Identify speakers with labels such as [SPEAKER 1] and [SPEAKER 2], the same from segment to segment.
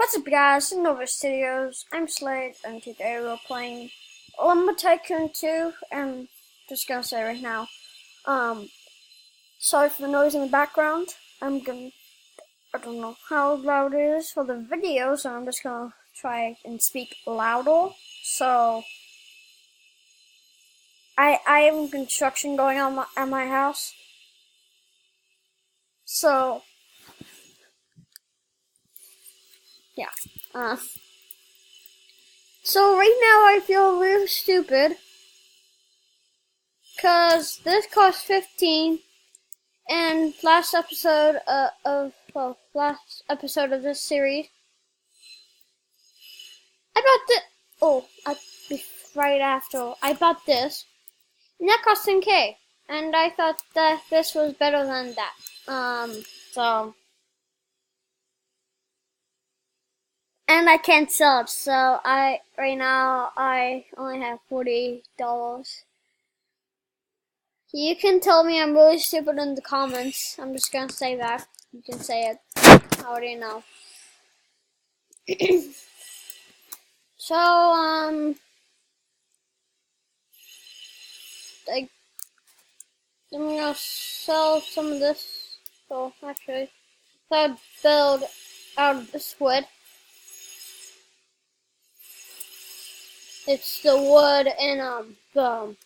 [SPEAKER 1] What's up guys, Nova Studios, I'm Slade, and today we're playing Tycoon 2, and just gonna say right now, sorry for the noise in the background. I don't know how loud it is for the video, so I'm just gonna try and speak louder. So, I have construction going on at my house, so, yeah, so right now I feel really stupid, cause this cost 15, and last episode of this series, I bought this. Right after I bought this, and that cost 10K, and I thought that this was better than that. So, and I can't sell it, so right now I only have $40. You can tell me I'm really stupid in the comments. I'm just gonna say that. You can say it. I already know. So, I'm gonna sell some of this. So, actually, if I build out of this wood, it's the wood and, the,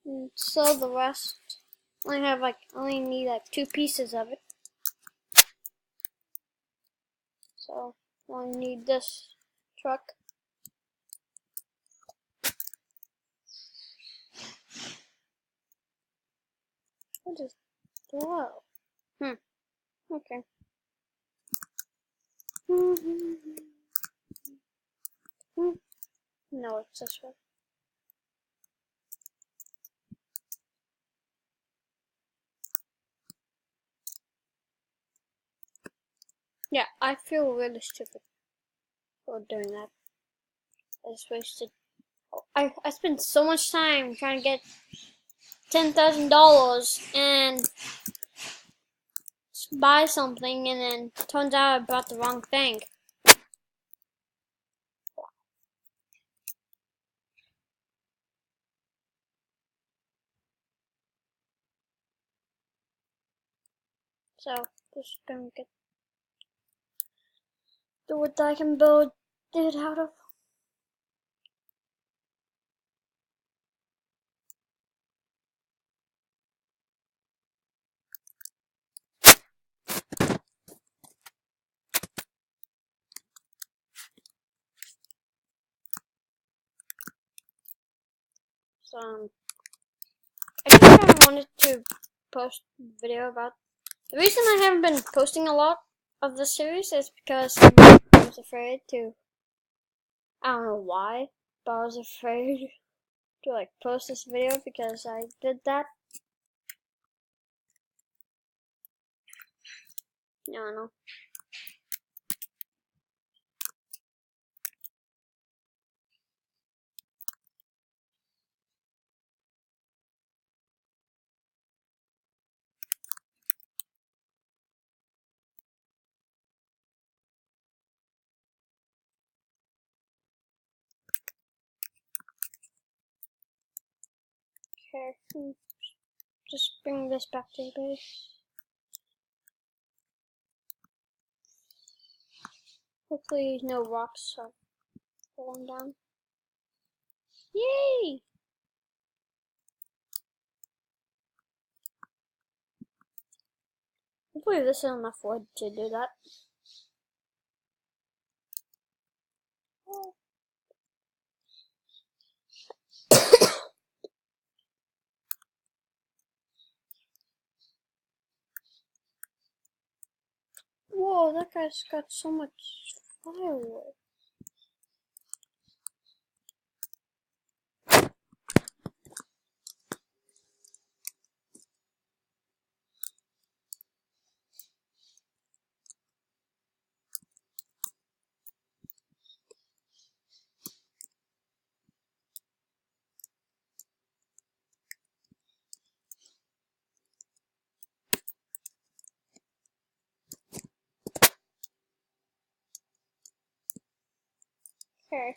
[SPEAKER 1] and sell the rest. I only need 2 pieces of it. So, I only need this truck. What is below? Okay. No, it's this way. Yeah, I feel really stupid for doing that. I just wasted. I spent so much time trying to get $10,000 and buy something, and then turns out I bought the wrong thing. So, just gonna get the wood that I can build it out of. So, I think I wanted to post a video about. The reason I haven't been posting a lot of this series is because I was afraid to. I don't know why, but I was afraid to post this video because I did that. I don't know. Okay, just bring this back to the base. Hopefully no rocks are falling down. Yay! Hopefully this is enough wood to do that. Whoa, that guy's got so much firewood. Okay.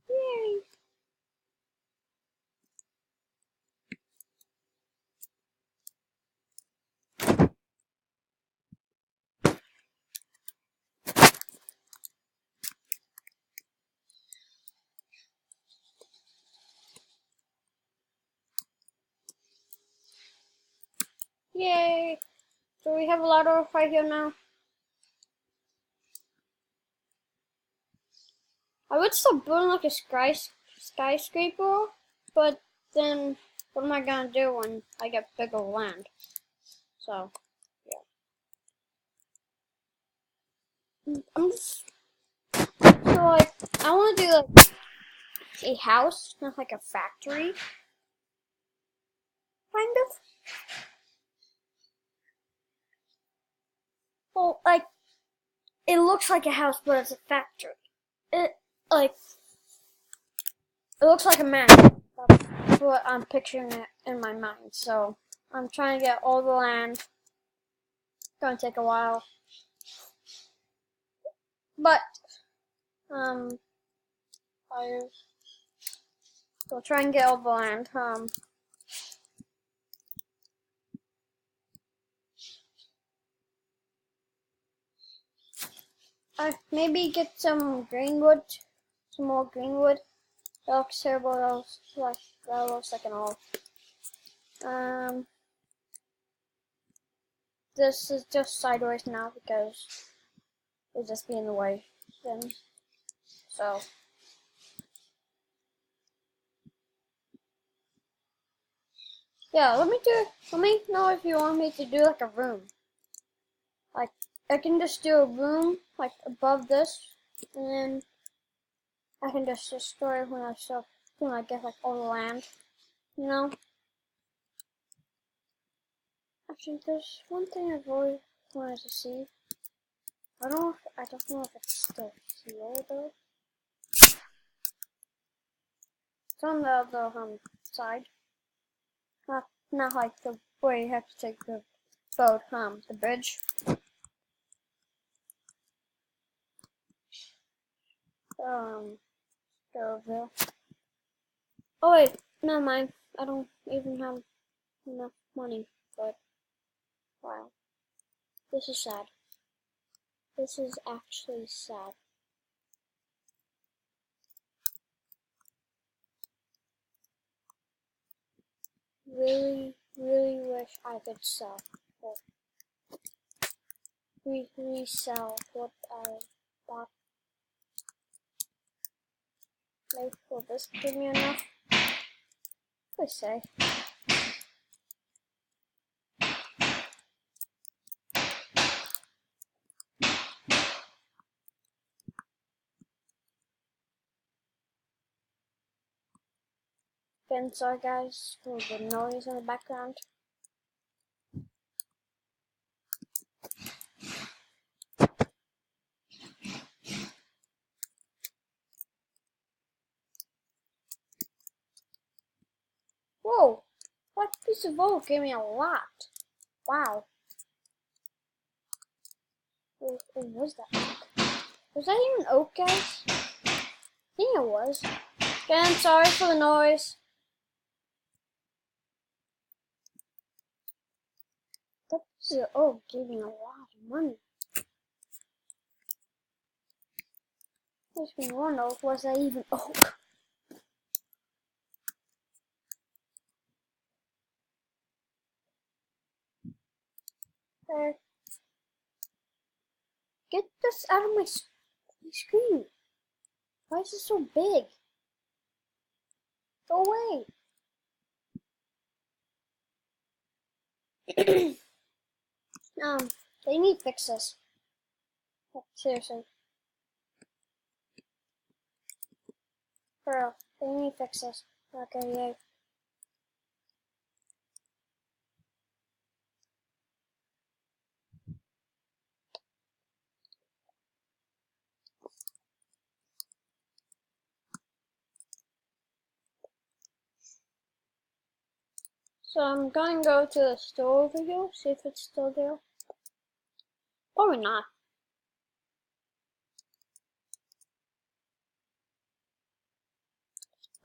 [SPEAKER 1] Yay. Yay. So we have a ladder right here now. I would still build like a skyscraper, but then what am I gonna do when I get bigger land? So, yeah. I'm just, so like, I wanna do like a house, not like a factory, kind of. Well, like, it looks like a house, but it's a factory. It, like, it looks like a man. That's what I'm picturing it in my mind. So I'm trying to get all the land. It's gonna take a while, but I will try and get all the land. I maybe get some greenwood, some more greenwood. That looks terrible. That looks like an old. This is just sideways now because it'll just be in the way. Then, so. Yeah, let me know if you want me to do like a room. Like, I can just do a room, like, above this, and then I can just destroy it when I get, like, all the land, you know? Actually, there's one thing I've always wanted to see. I don't know if it's still here, though. It's on the other, side. Not like the way you have to take the boat, the bridge. Go over there. Oh wait, never mind. I don't even have enough money, but wow. This is sad. This is actually sad. Really, really wish I could sell. But resell what I bought. Maybe will this give me enough? Let's say. And sorry guys for the noise in the background. Whoa! That piece of oak gave me a lot. Wow. What was that? Was that even oak, guys? I think it was. Again, sorry for the noise. That piece of oak gave me a lot of money. Makes me wonder, was that even oak? There. Get this out of my screen. Why is it so big? Go away. They need fixes. Seriously. For real. They need fixes. Okay, yay. So I'm going to go to the store over here, see if it's still there. Probably not.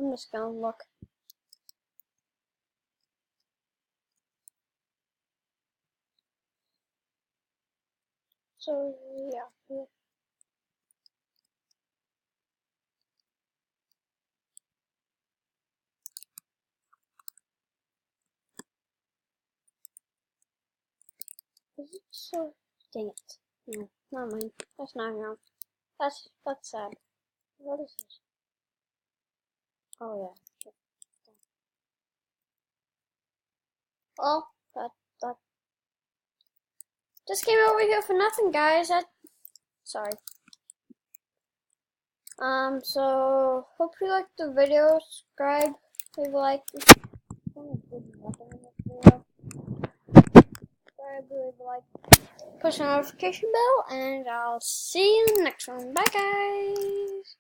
[SPEAKER 1] I'm just gonna look. So yeah. Is it so? Dang it. No, not mine. That's not wrong. That's sad. What is this? Oh yeah. Sure. Well, that just came over here for nothing, guys. Sorry. So hope you liked the video. Subscribe, leave a like. Subscribe, leave a like, push the notification bell, and I'll see you in the next one. Bye, guys.